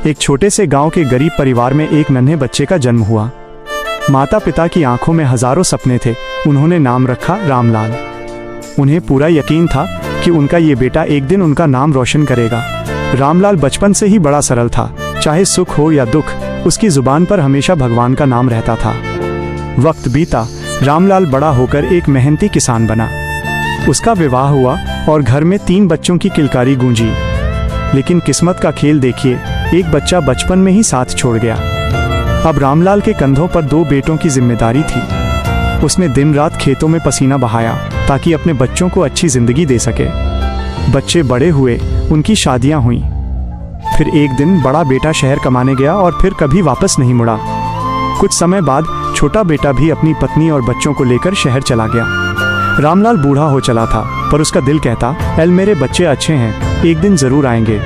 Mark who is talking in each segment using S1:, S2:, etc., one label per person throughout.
S1: एक छोटे से गांव के गरीब परिवार में एक नन्हे बच्चे का जन्म हुआ। माता पिता की आंखों में हजारों सपने थे। उन्होंने नाम रखा रामलाल। उन्हें पूरा यकीन था कि उनका ये बेटा एक दिन उनका नाम रोशन करेगा। रामलाल बचपन से ही बड़ा सरल था। चाहे सुख हो या दुख, उसकी जुबान पर हमेशा भगवान का नाम रहता था। वक्त बीता, रामलाल बड़ा होकर एक मेहनती किसान बना। उसका विवाह हुआ और घर में 3 बच्चों की किलकारी गूंजी। लेकिन किस्मत का खेल देखिए, एक बच्चा बचपन में ही साथ छोड़ गया। अब रामलाल के कंधों पर 2 बेटों की जिम्मेदारी थी। उसने दिन रात खेतों में पसीना बहाया ताकि अपने बच्चों को अच्छी जिंदगी दे सके। बच्चे बड़े हुए, उनकी शादियां हुईं। फिर एक दिन बड़ा बेटा शहर कमाने गया और फिर कभी वापस नहीं मुड़ा। कुछ समय बाद छोटा बेटा भी अपनी पत्नी और बच्चों को लेकर शहर चला गया। रामलाल बूढ़ा हो चला था, पर उसका दिल कहता, एल मेरे बच्चे अच्छे हैं, एक दिन जरूर आएंगे।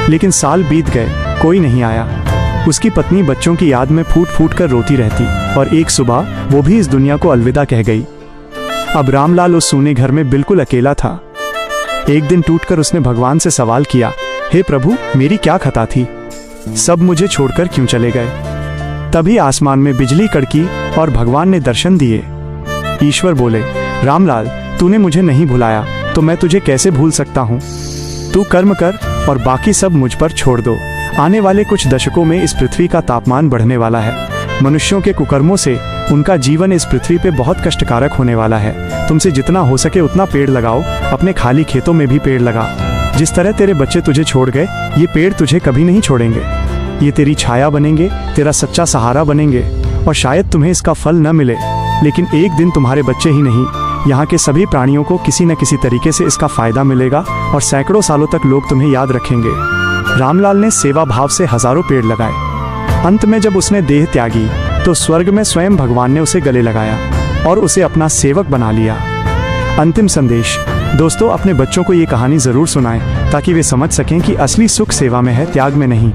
S1: लेकिन साल बीत गए, कोई नहीं आया। उसकी पत्नी बच्चों की याद में फूट फूट कर रोती रहती और एक सुबह वो भी इस दुनिया को अलविदा कह गई। अब रामलाल उस सूने घर में बिल्कुल अकेला था। एक दिन टूटकर उसने भगवान से सवाल किया, हे प्रभु, मेरी क्या खता थी? सब मुझे छोड़कर क्यों चले गए? तभी आसमान में बिजली कड़की और भगवान ने दर्शन दिए। ईश्वर बोले, रामलाल, तूने मुझे नहीं भुलाया तो मैं तुझे कैसे भूल सकता हूँ? तू कर्म कर और बाकी सब मुझ पर छोड़ दो। आने वाले कुछ दशकों में इस पृथ्वी का तापमान बढ़ने वाला है। मनुष्यों के कुकर्मों से उनका जीवन इस पृथ्वी पे बहुत कष्टकारक होने वाला है। तुमसे जितना हो सके उतना पेड़ लगाओ, अपने खाली खेतों में भी पेड़ लगा। जिस तरह तेरे बच्चे तुझे छोड़ गए, ये पेड़ तुझे कभी नहीं छोड़ेंगे। ये तेरी छाया बनेंगे, तेरा सच्चा सहारा बनेंगे और शायद तुम्हें इसका फल न मिले, लेकिन एक दिन तुम्हारे बच्चे ही नहीं, यहाँ के सभी प्राणियों को किसी न किसी तरीके से इसका फायदा मिलेगा और सैकड़ों सालों तक लोग तुम्हें याद रखेंगे। रामलाल ने सेवा भाव से हजारों पेड़ लगाए। अंत में जब उसने देह त्यागी तो स्वर्ग में स्वयं भगवान ने उसे गले लगाया और उसे अपना सेवक बना लिया। अंतिम संदेश, दोस्तों, अपने बच्चों को ये कहानी जरूर सुनाएं ताकि वे समझ सकें कि असली सुख सेवा में है, त्याग में नहीं।